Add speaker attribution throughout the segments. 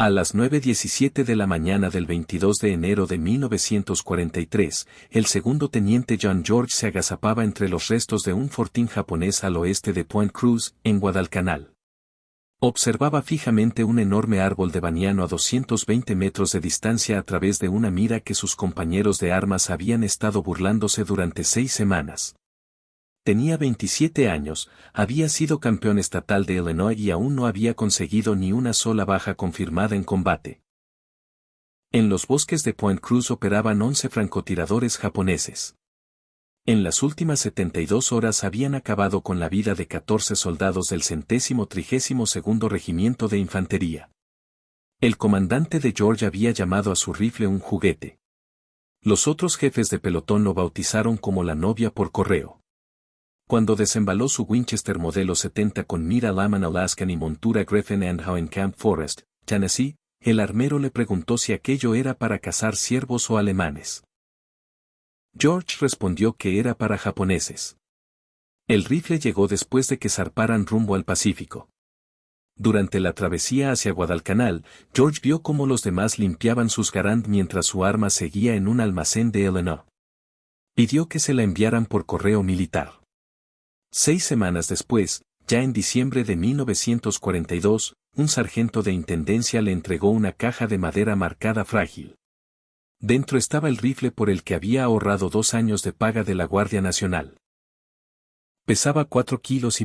Speaker 1: A las 9:17 de la mañana del 22 de enero de 1943, el segundo teniente John George se agazapaba entre los restos de un fortín japonés al oeste de Point Cruz, en Guadalcanal. Observaba fijamente un enorme árbol de baniano a 220 metros de distancia a través de una mira que sus compañeros de armas habían estado burlándose durante 6 semanas. Tenía 27 años, había sido campeón estatal de Illinois y aún no había conseguido ni una sola baja confirmada en combate. En los bosques de Point Cruz operaban 11 francotiradores japoneses. En las últimas 72 horas habían acabado con la vida de 14 soldados del 132º Regimiento de Infantería. El comandante de George había llamado a su rifle un juguete. Los otros jefes de pelotón lo bautizaron como la novia por correo. Cuando desembaló su Winchester modelo 70 con mira Laman Alaskan y montura Griffin Andhow en Camp Forest, Tennessee, el armero le preguntó si aquello era para cazar ciervos o alemanes. George respondió que era para japoneses. El rifle llegó después de que zarparan rumbo al Pacífico. Durante la travesía hacia Guadalcanal, George vio cómo los demás limpiaban sus Garand mientras su arma seguía en un almacén de Illinois. Pidió que se la enviaran por correo militar. 6 semanas después, ya en diciembre de 1942, un sargento de intendencia le entregó una caja de madera marcada frágil. Dentro estaba el rifle por el que había ahorrado 2 años de paga de la Guardia Nacional. Pesaba 4,5 kilos.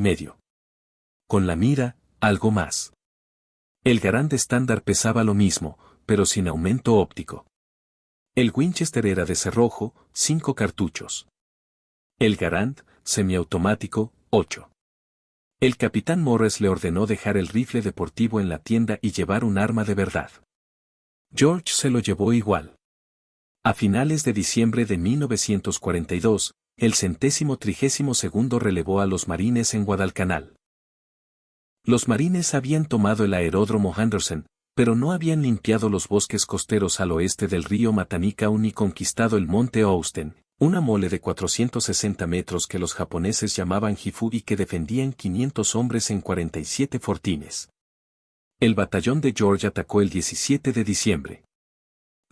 Speaker 1: Con la mira, algo más. El Garand estándar pesaba lo mismo, pero sin aumento óptico. El Winchester era de cerrojo, 5 cartuchos. El Garand, semiautomático, 8. El capitán Morris le ordenó dejar el rifle deportivo en la tienda y llevar un arma de verdad. George se lo llevó igual. A finales de diciembre de 1942, el 132º relevó a los marines en Guadalcanal. Los marines habían tomado el aeródromo Henderson, pero no habían limpiado los bosques costeros al oeste del río Matanicao ni conquistado el monte Austen, una mole de 460 metros que los japoneses llamaban Hifu y que defendían 500 hombres en 47 fortines. El batallón de George atacó el 17 de diciembre.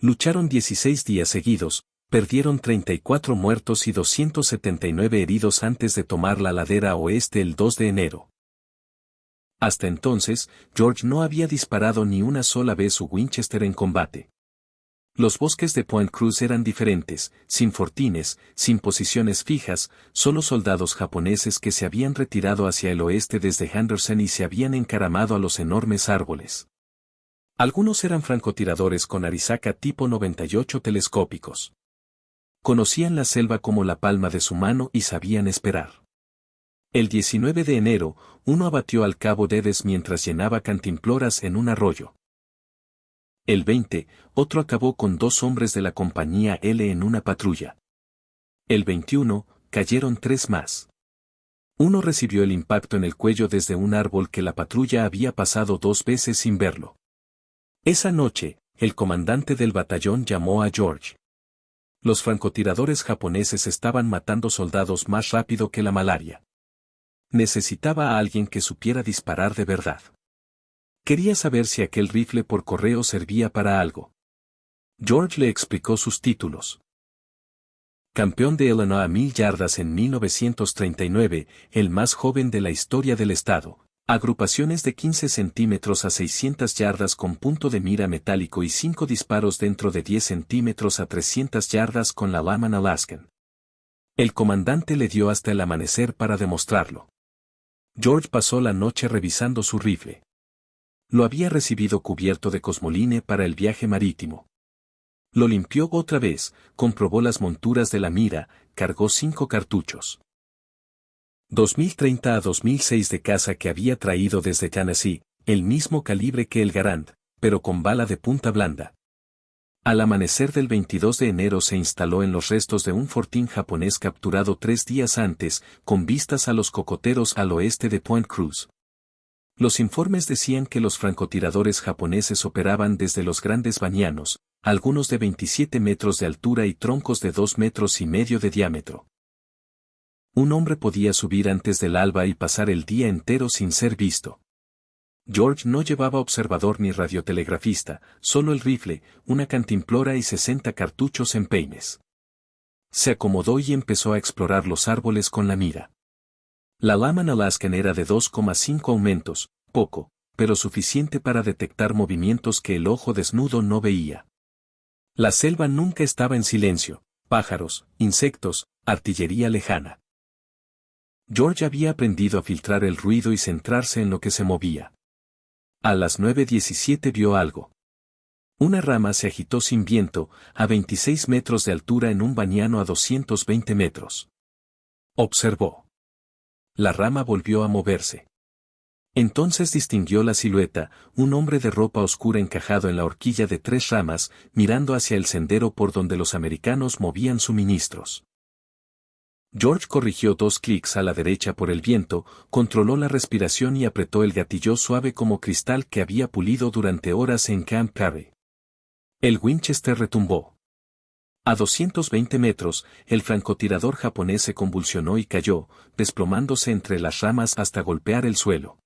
Speaker 1: Lucharon 16 días seguidos, perdieron 34 muertos y 279 heridos antes de tomar la ladera oeste el 2 de enero. Hasta entonces, George no había disparado ni una sola vez su Winchester en combate. Los bosques de Point Cruz eran diferentes, sin fortines, sin posiciones fijas, solo soldados japoneses que se habían retirado hacia el oeste desde Henderson y se habían encaramado a los enormes árboles. Algunos eran francotiradores con Arisaka tipo 98 telescópicos. Conocían la selva como la palma de su mano y sabían esperar. El 19 de enero, uno abatió al cabo Dedes mientras llenaba cantimploras en un arroyo. El 20, otro acabó con 2 hombres de la compañía L en una patrulla. El 21, cayeron 3 más. Uno recibió el impacto en el cuello desde un árbol que la patrulla había pasado 2 veces sin verlo. Esa noche, el comandante del batallón llamó a George. Los francotiradores japoneses estaban matando soldados más rápido que la malaria. Necesitaba a alguien que supiera disparar de verdad. Quería saber si aquel rifle por correo servía para algo. George le explicó sus títulos. Campeón de Illinois a 1000 yardas en 1939, el más joven de la historia del estado. Agrupaciones de 15 centímetros a 600 yardas con punto de mira metálico y 5 disparos dentro de 10 centímetros a 300 yardas con la Laman Alaskan. El comandante le dio hasta el amanecer para demostrarlo. George pasó la noche revisando su rifle. Lo había recibido cubierto de cosmoline para el viaje marítimo. Lo limpió otra vez, comprobó las monturas de la mira, cargó 5 cartuchos. 2030 a 2006 de caza que había traído desde Tennessee, el mismo calibre que el Garand, pero con bala de punta blanda. Al amanecer del 22 de enero se instaló en los restos de un fortín japonés capturado 3 días antes, con vistas a los cocoteros al oeste de Point Cruz. Los informes decían que los francotiradores japoneses operaban desde los grandes banianos, algunos de 27 metros de altura y troncos de 2,5 metros de diámetro. Un hombre podía subir antes del alba y pasar el día entero sin ser visto. George no llevaba observador ni radiotelegrafista, solo el rifle, una cantimplora y 60 cartuchos en peines. Se acomodó y empezó a explorar los árboles con la mira. La Lyman Alaskan era de 2,5 aumentos, poco, pero suficiente para detectar movimientos que el ojo desnudo no veía. La selva nunca estaba en silencio, pájaros, insectos, artillería lejana. George había aprendido a filtrar el ruido y centrarse en lo que se movía. A las 9:17 vio algo. Una rama se agitó sin viento, a 26 metros de altura en un bañano a 220 metros. Observó. La rama volvió a moverse. Entonces distinguió la silueta, un hombre de ropa oscura encajado en la horquilla de 3 ramas, mirando hacia el sendero por donde los americanos movían suministros. George corrigió 2 clics a la derecha por el viento, controló la respiración y apretó el gatillo suave como cristal que había pulido durante horas en Camp Perry. El Winchester retumbó. A 220 metros, el francotirador japonés se convulsionó y cayó, desplomándose entre las ramas hasta golpear el suelo.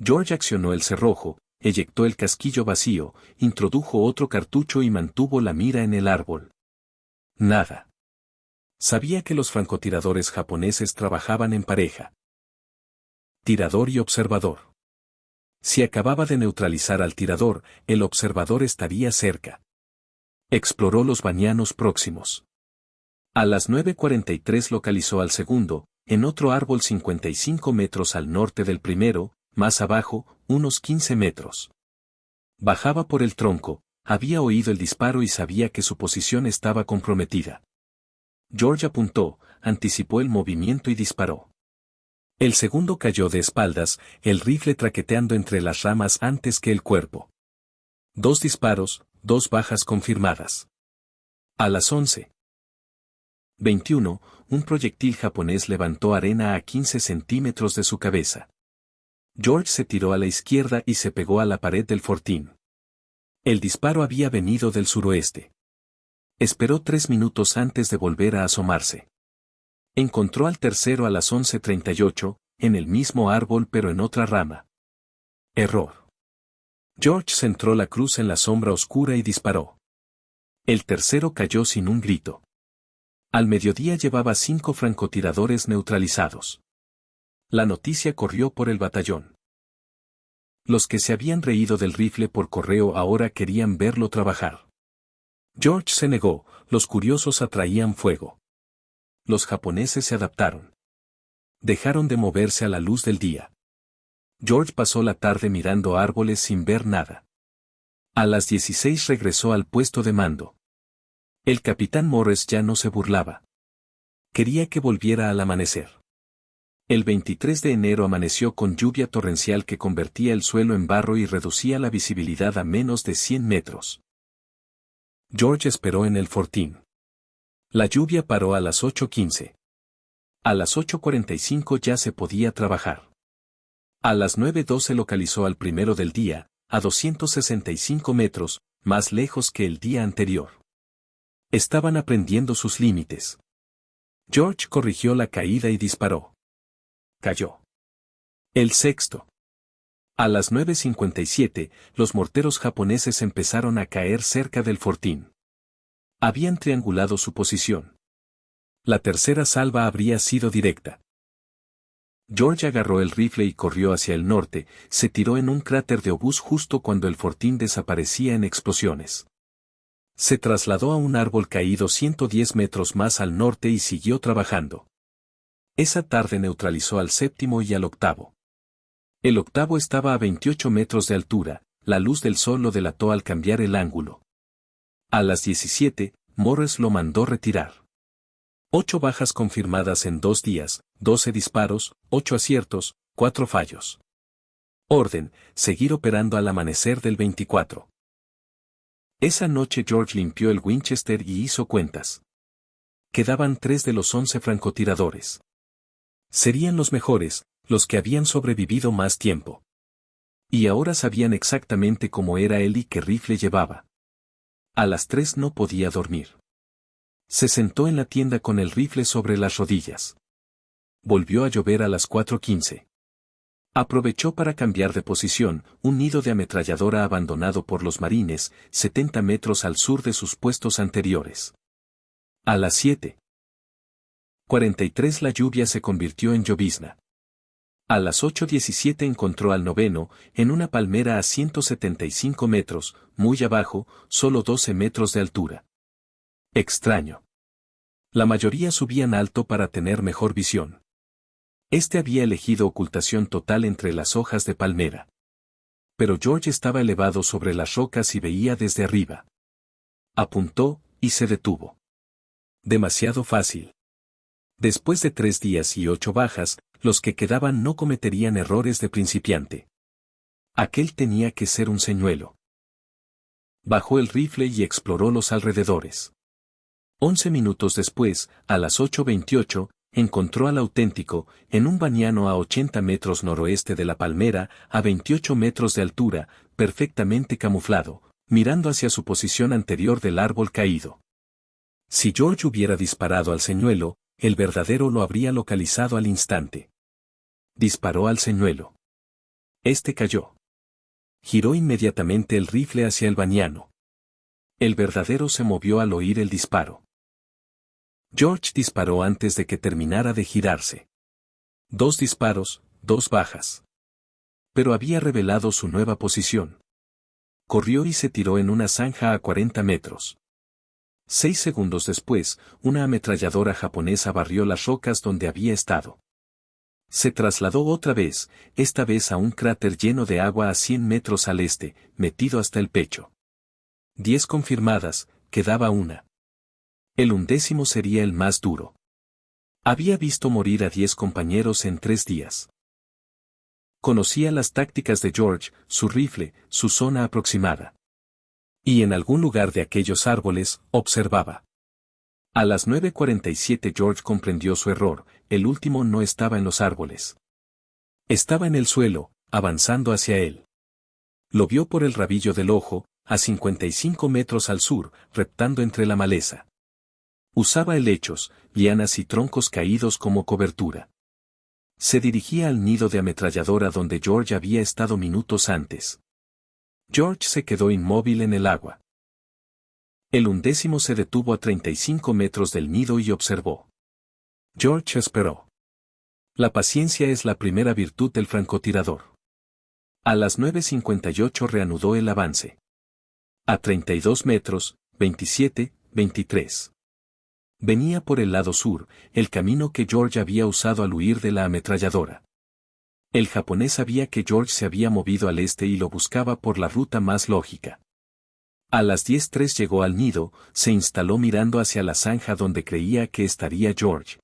Speaker 1: George accionó el cerrojo, eyectó el casquillo vacío, introdujo otro cartucho y mantuvo la mira en el árbol. Nada. Sabía que los francotiradores japoneses trabajaban en pareja. Tirador y observador. Si acababa de neutralizar al tirador, el observador estaría cerca. Exploró los bañanos próximos. A las 9:43 localizó al segundo, en otro árbol 55 metros al norte del primero, más abajo, unos 15 metros. Bajaba por el tronco, había oído el disparo y sabía que su posición estaba comprometida. George apuntó, anticipó el movimiento y disparó. El segundo cayó de espaldas, el rifle traqueteando entre las ramas antes que el cuerpo. 2 disparos, 2 bajas confirmadas. A las 11:21, un proyectil japonés levantó arena a 15 centímetros de su cabeza. George se tiró a la izquierda y se pegó a la pared del fortín. El disparo había venido del suroeste. Esperó 3 minutos antes de volver a asomarse. Encontró al tercero a las 11:38, en el mismo árbol pero en otra rama. Error. George centró la cruz en la sombra oscura y disparó. El tercero cayó sin un grito. Al mediodía llevaba 5 francotiradores neutralizados. La noticia corrió por el batallón. Los que se habían reído del rifle por correo ahora querían verlo trabajar. George se negó, los curiosos atraían fuego. Los japoneses se adaptaron. Dejaron de moverse a la luz del día. George pasó la tarde mirando árboles sin ver nada. A las 16 regresó al puesto de mando. El capitán Morris ya no se burlaba. Quería que volviera al amanecer. El 23 de enero amaneció con lluvia torrencial que convertía el suelo en barro y reducía la visibilidad a menos de 100 metros. George esperó en el fortín. La lluvia paró a las 8:15. A las 8:45 ya se podía trabajar. A las 9:12 localizó al primero del día, a 265 metros, más lejos que el día anterior. Estaban aprendiendo sus límites. George corrigió la caída y disparó. Cayó. El sexto. A las 9:57, los morteros japoneses empezaron a caer cerca del fortín. Habían triangulado su posición. La tercera salva habría sido directa. George agarró el rifle y corrió hacia el norte, se tiró en un cráter de obús justo cuando el fortín desaparecía en explosiones. Se trasladó a un árbol caído 110 metros más al norte y siguió trabajando. Esa tarde neutralizó al séptimo y al octavo. El octavo estaba a 28 metros de altura, la luz del sol lo delató al cambiar el ángulo. A las 17, Morris lo mandó retirar. 8 bajas confirmadas en 2 días, 12 disparos, 8 aciertos, 4 fallos. Orden, seguir operando al amanecer del 24. Esa noche George limpió el Winchester y hizo cuentas. Quedaban 3 de los 11 francotiradores. Serían los mejores, los que habían sobrevivido más tiempo. Y ahora sabían exactamente cómo era él y qué rifle llevaba. A las 3 no podía dormir. Se sentó en la tienda con el rifle sobre las rodillas. Volvió a llover a las 4:15. Aprovechó para cambiar de posición, un nido de ametralladora abandonado por los marines, 70 metros al sur de sus puestos anteriores. A las 7:43 la lluvia se convirtió en llovizna. A las 8:17 encontró al noveno, en una palmera a 175 metros, muy abajo, solo 12 metros de altura. Extraño. La mayoría subían alto para tener mejor visión. Este había elegido ocultación total entre las hojas de palmera. Pero George estaba elevado sobre las rocas y veía desde arriba. Apuntó, y se detuvo. Demasiado fácil. Después de 3 días y 8 bajas, los que quedaban no cometerían errores de principiante. Aquel tenía que ser un señuelo. Bajó el rifle y exploró los alrededores. 11 minutos después, a las 8:28, encontró al auténtico, en un baniano a 80 metros noroeste de la palmera, a 28 metros de altura, perfectamente camuflado, mirando hacia su posición anterior del árbol caído. Si George hubiera disparado al señuelo, el verdadero lo habría localizado al instante. Disparó al señuelo. Este cayó. Giró inmediatamente el rifle hacia el baniano. El verdadero se movió al oír el disparo. George disparó antes de que terminara de girarse. 2 disparos, 2 bajas. Pero había revelado su nueva posición. Corrió y se tiró en una zanja a 40 metros. 6 segundos después, una ametralladora japonesa barrió las rocas donde había estado. Se trasladó otra vez, esta vez a un cráter lleno de agua a 100 metros al este, metido hasta el pecho. 10 confirmadas, quedaba una. El 11º sería el más duro. Había visto morir a 10 compañeros en 3 días. Conocía las tácticas de George, su rifle, su zona aproximada. Y en algún lugar de aquellos árboles, observaba. A las 9:47 George comprendió su error, el último no estaba en los árboles. Estaba en el suelo, avanzando hacia él. Lo vio por el rabillo del ojo, a 55 metros al sur, reptando entre la maleza. Usaba helechos, lianas y troncos caídos como cobertura. Se dirigía al nido de ametralladora donde George había estado minutos antes. George se quedó inmóvil en el agua. El 11º se detuvo a 35 metros del nido y observó. George esperó. La paciencia es la primera virtud del francotirador. A las 9:58 reanudó el avance. A 32 metros, 27, 23. Venía por el lado sur, el camino que George había usado al huir de la ametralladora. El japonés sabía que George se había movido al este y lo buscaba por la ruta más lógica. A las 10:03 llegó al nido, se instaló mirando hacia la zanja donde creía que estaría George.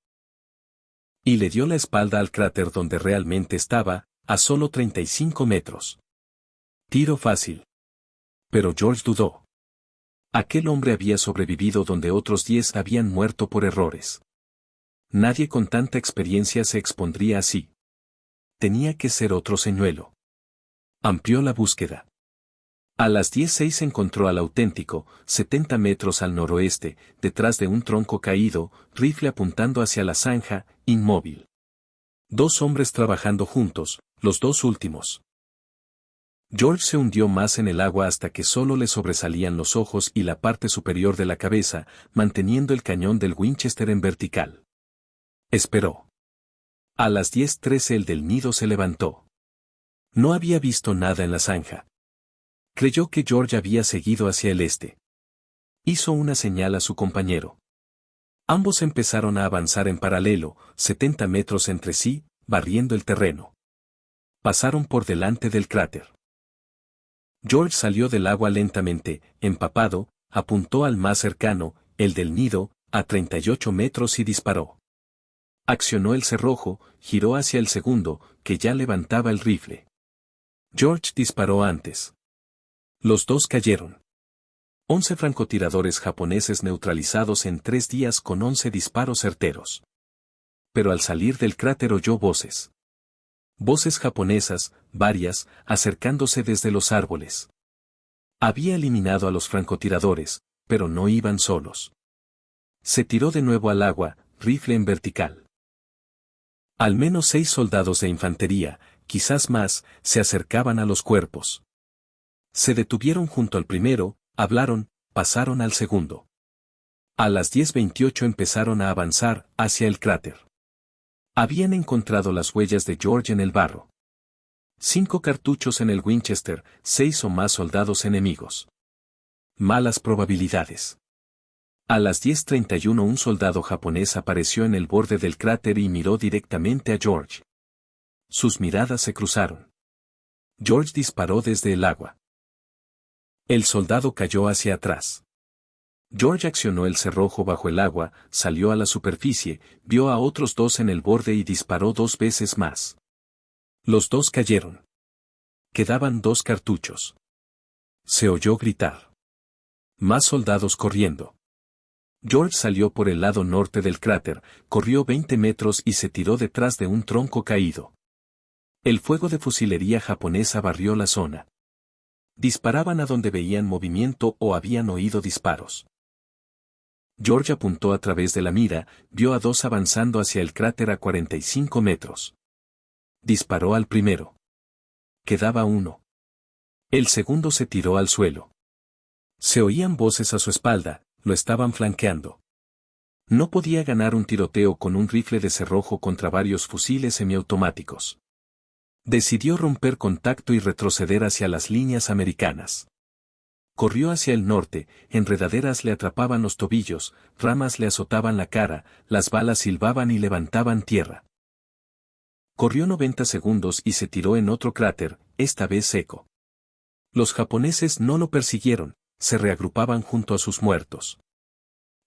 Speaker 1: Y le dio la espalda al cráter donde realmente estaba, a solo 35 metros. Tiro fácil. Pero George dudó. Aquel hombre había sobrevivido donde otros 10 habían muerto por errores. Nadie con tanta experiencia se expondría así. Tenía que ser otro señuelo. Amplió la búsqueda. A las 10:06 encontró al auténtico, 70 metros al noroeste, detrás de un tronco caído, rifle apuntando hacia la zanja, inmóvil. 2 hombres trabajando juntos, los 2 últimos. George se hundió más en el agua hasta que solo le sobresalían los ojos y la parte superior de la cabeza, manteniendo el cañón del Winchester en vertical. Esperó. A las 10:13 el del nido se levantó. No había visto nada en la zanja. Creyó que George había seguido hacia el este. Hizo una señal a su compañero. Ambos empezaron a avanzar en paralelo, 70 metros entre sí, barriendo el terreno. Pasaron por delante del cráter. George salió del agua lentamente, empapado, apuntó al más cercano, el del nido, a 38 metros y disparó. Accionó el cerrojo, giró hacia el segundo, que ya levantaba el rifle. George disparó antes. Los 2 cayeron. 11 francotiradores japoneses neutralizados en 3 días con 11 disparos certeros. Pero al salir del cráter oyó voces. Voces japonesas, varias, acercándose desde los árboles. Había eliminado a los francotiradores, pero no iban solos. Se tiró de nuevo al agua, rifle en vertical. Al menos 6 soldados de infantería, quizás más, se acercaban a los cuerpos. Se detuvieron junto al primero, hablaron, pasaron al segundo. A las 10:28 empezaron a avanzar hacia el cráter. Habían encontrado las huellas de George en el barro. 5 cartuchos en el Winchester, 6 o más soldados enemigos. Malas probabilidades. A las 10:31 un soldado japonés apareció en el borde del cráter y miró directamente a George. Sus miradas se cruzaron. George disparó desde el agua. El soldado cayó hacia atrás. George accionó el cerrojo bajo el agua, salió a la superficie, vio a otros 2 en el borde y disparó 2 veces más. Los 2 cayeron. Quedaban 2 cartuchos. Se oyó gritar. Más soldados corriendo. George salió por el lado norte del cráter, corrió 20 metros y se tiró detrás de un tronco caído. El fuego de fusilería japonesa barrió la zona. Disparaban a donde veían movimiento o habían oído disparos. George apuntó a través de la mira, vio a 2 avanzando hacia el cráter a 45 metros. Disparó al primero. Quedaba 1. El segundo se tiró al suelo. Se oían voces a su espalda, lo estaban flanqueando. No podía ganar un tiroteo con un rifle de cerrojo contra varios fusiles semiautomáticos. Decidió romper contacto y retroceder hacia las líneas americanas. Corrió hacia el norte, enredaderas le atrapaban los tobillos, ramas le azotaban la cara, las balas silbaban y levantaban tierra. Corrió 90 segundos y se tiró en otro cráter, esta vez seco. Los japoneses no lo persiguieron, se reagrupaban junto a sus muertos.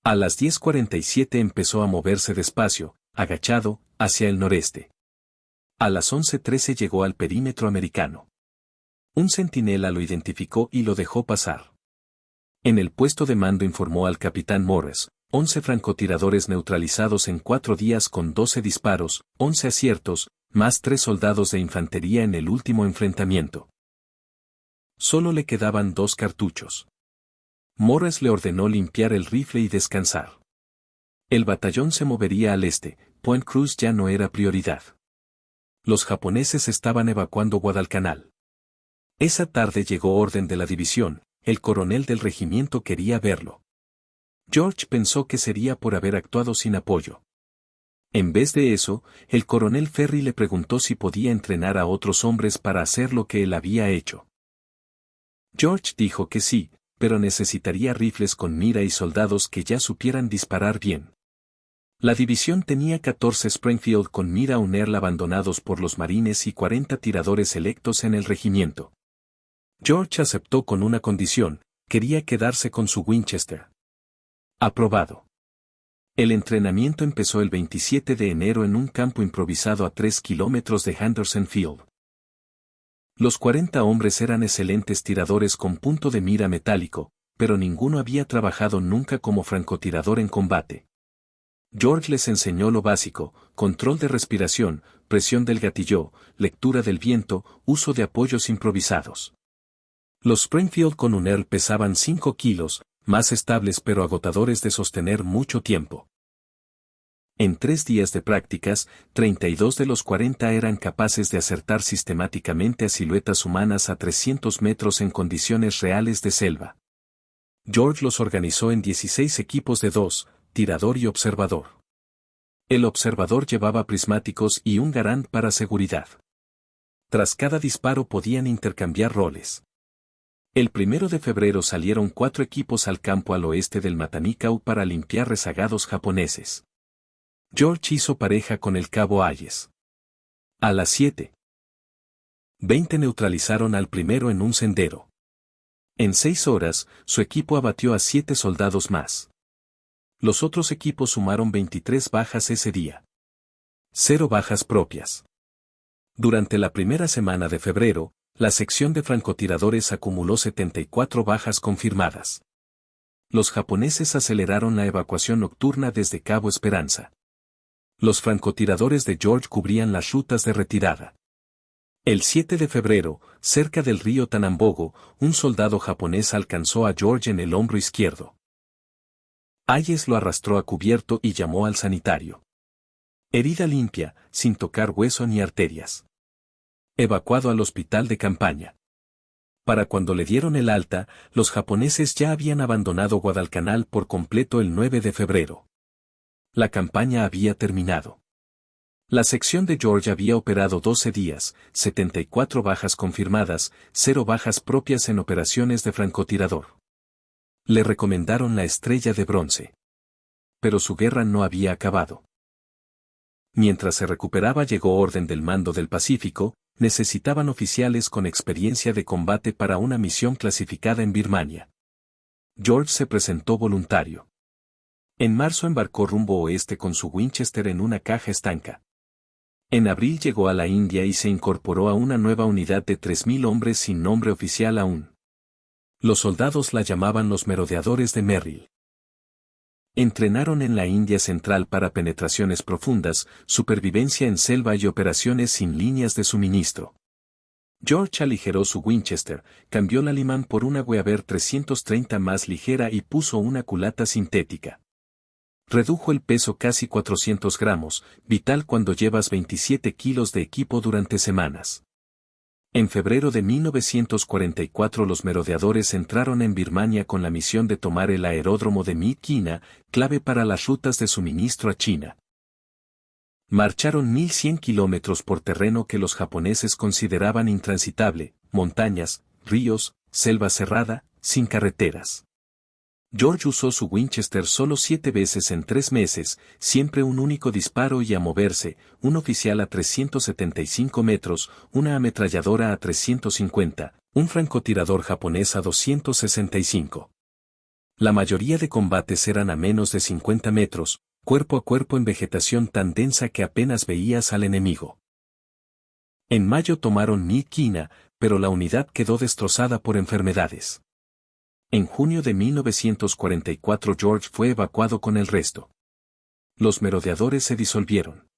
Speaker 1: A las 10:47 empezó a moverse despacio, agachado, hacia el noreste. A las 11:13 llegó al perímetro americano. Un centinela lo identificó y lo dejó pasar. En el puesto de mando informó al capitán Morris, 11 francotiradores neutralizados en 4 días con 12 disparos, 11 aciertos, más 3 soldados de infantería en el último enfrentamiento. Solo le quedaban 2 cartuchos. Morris le ordenó limpiar el rifle y descansar. El batallón se movería al este, Point Cruz ya no era prioridad. Los japoneses estaban evacuando Guadalcanal. Esa tarde llegó orden de la división, el coronel del regimiento quería verlo. George pensó que sería por haber actuado sin apoyo. En vez de eso, el coronel Ferry le preguntó si podía entrenar a otros hombres para hacer lo que él había hecho. George dijo que sí, pero necesitaría rifles con mira y soldados que ya supieran disparar bien. La división tenía 14 Springfield con mira Unerl abandonados por los marines y 40 tiradores electos en el regimiento. George aceptó con una condición, quería quedarse con su Winchester. Aprobado. El entrenamiento empezó el 27 de enero en un campo improvisado a 3 kilómetros de Henderson Field. Los 40 hombres eran excelentes tiradores con punto de mira metálico, pero ninguno había trabajado nunca como francotirador en combate. George les enseñó lo básico, control de respiración, presión del gatillo, lectura del viento, uso de apoyos improvisados. Los Springfield con Unerl pesaban 5 kilos, más estables pero agotadores de sostener mucho tiempo. En 3 días de prácticas, 32 de los 40 eran capaces de acertar sistemáticamente a siluetas humanas a 300 metros en condiciones reales de selva. George los organizó en 16 equipos de 2, tirador y observador. El observador llevaba prismáticos y un garand para seguridad. Tras cada disparo podían intercambiar roles. El 1 de febrero salieron 4 equipos al campo al oeste del Matanikau para limpiar rezagados japoneses. George hizo pareja con el cabo Hayes. A las 7:20 neutralizaron al primero en un sendero. En 6 horas, su equipo abatió a 7 soldados más. Los otros equipos sumaron 23 bajas ese día. 0 bajas propias. Durante la primera semana de febrero, la sección de francotiradores acumuló 74 bajas confirmadas. Los japoneses aceleraron la evacuación nocturna desde Cabo Esperanza. Los francotiradores de George cubrían las rutas de retirada. El 7 de febrero, cerca del río Tanambogo, un soldado japonés alcanzó a George en el hombro izquierdo. Hayes lo arrastró a cubierto y llamó al sanitario. Herida limpia, sin tocar hueso ni arterias. Evacuado al hospital de campaña. Para cuando le dieron el alta, los japoneses ya habían abandonado Guadalcanal por completo el 9 de febrero. La campaña había terminado. La sección de George había operado 12 días, 74 bajas confirmadas, 0 bajas propias en operaciones de francotirador. Le recomendaron la estrella de bronce. Pero su guerra no había acabado. Mientras se recuperaba llegó orden del Mando del Pacífico, necesitaban oficiales con experiencia de combate para una misión clasificada en Birmania. George se presentó voluntario. En marzo embarcó rumbo oeste con su Winchester en una caja estanca. En abril llegó a la India y se incorporó a una nueva unidad de 3.000 hombres sin nombre oficial aún. Los soldados la llamaban los merodeadores de Merrill. Entrenaron en la India Central para penetraciones profundas, supervivencia en selva y operaciones sin líneas de suministro. George aligeró su Winchester, cambió la Lyman por una Weaver 330 más ligera y puso una culata sintética. Redujo el peso casi 400 gramos, vital cuando llevas 27 kilos de equipo durante semanas. En febrero de 1944 los merodeadores entraron en Birmania con la misión de tomar el aeródromo de Myit Kina, clave para las rutas de suministro a China. Marcharon 1.100 kilómetros por terreno que los japoneses consideraban intransitable, montañas, ríos, selva cerrada, sin carreteras. George usó su Winchester solo 7 veces en 3 meses, siempre un único disparo y a moverse, un oficial a 375 metros, una ametralladora a 350, un francotirador japonés a 265. La mayoría de combates eran a menos de 50 metros, cuerpo a cuerpo en vegetación tan densa que apenas veías al enemigo. En mayo tomaron Myit Kina, pero la unidad quedó destrozada por enfermedades. En junio de 1944 George fue evacuado con el resto. Los merodeadores se disolvieron.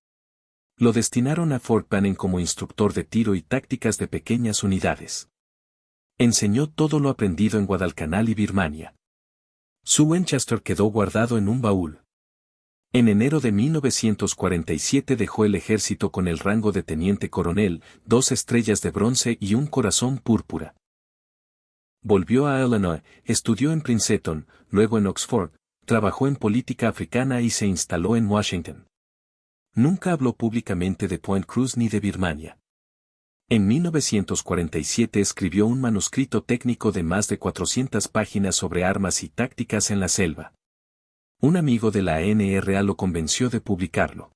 Speaker 1: Lo destinaron a Fort Benning como instructor de tiro y tácticas de pequeñas unidades. Enseñó todo lo aprendido en Guadalcanal y Birmania. Su Winchester quedó guardado en un baúl. En enero de 1947 dejó el ejército con el rango de teniente coronel, 2 estrellas de bronce y un corazón púrpura. Volvió a Illinois, estudió en Princeton, luego en Oxford, trabajó en política africana y se instaló en Washington. Nunca habló públicamente de Point Cruz ni de Birmania. En 1947 escribió un manuscrito técnico de más de 400 páginas sobre armas y tácticas en la selva. Un amigo de la NRA lo convenció de publicarlo.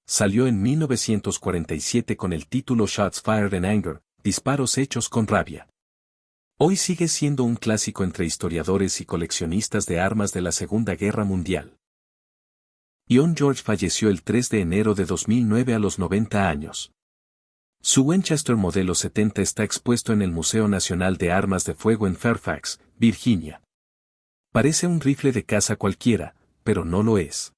Speaker 1: Salió en 1947 con el título Shots Fired in Anger, disparos hechos con rabia. Hoy sigue siendo un clásico entre historiadores y coleccionistas de armas de la Segunda Guerra Mundial. Ion George falleció el 3 de enero de 2009 a los 90 años. Su Winchester modelo 70 está expuesto en el Museo Nacional de Armas de Fuego en Fairfax, Virginia. Parece un rifle de caza cualquiera, pero no lo es.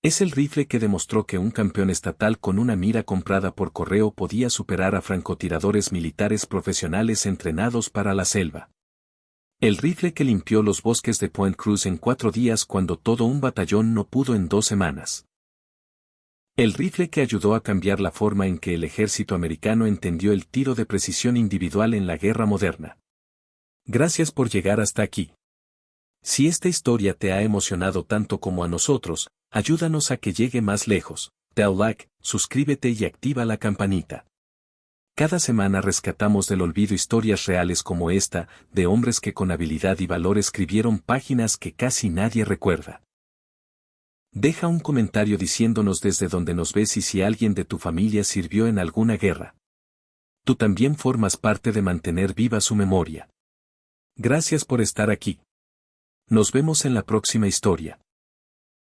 Speaker 1: Es el rifle que demostró que un campeón estatal con una mira comprada por correo podía superar a francotiradores militares profesionales entrenados para la selva. El rifle que limpió los bosques de Point Cruz en 4 días cuando todo un batallón no pudo en 2 semanas. El rifle que ayudó a cambiar la forma en que el ejército americano entendió el tiro de precisión individual en la guerra moderna. Gracias por llegar hasta aquí. Si esta historia te ha emocionado tanto como a nosotros, ayúdanos a que llegue más lejos. Dale like, suscríbete y activa la campanita. Cada semana rescatamos del olvido historias reales como esta, de hombres que con habilidad y valor escribieron páginas que casi nadie recuerda. Deja un comentario diciéndonos desde dónde nos ves y si alguien de tu familia sirvió en alguna guerra. Tú también formas parte de mantener viva su memoria. Gracias por estar aquí. Nos vemos en la próxima historia.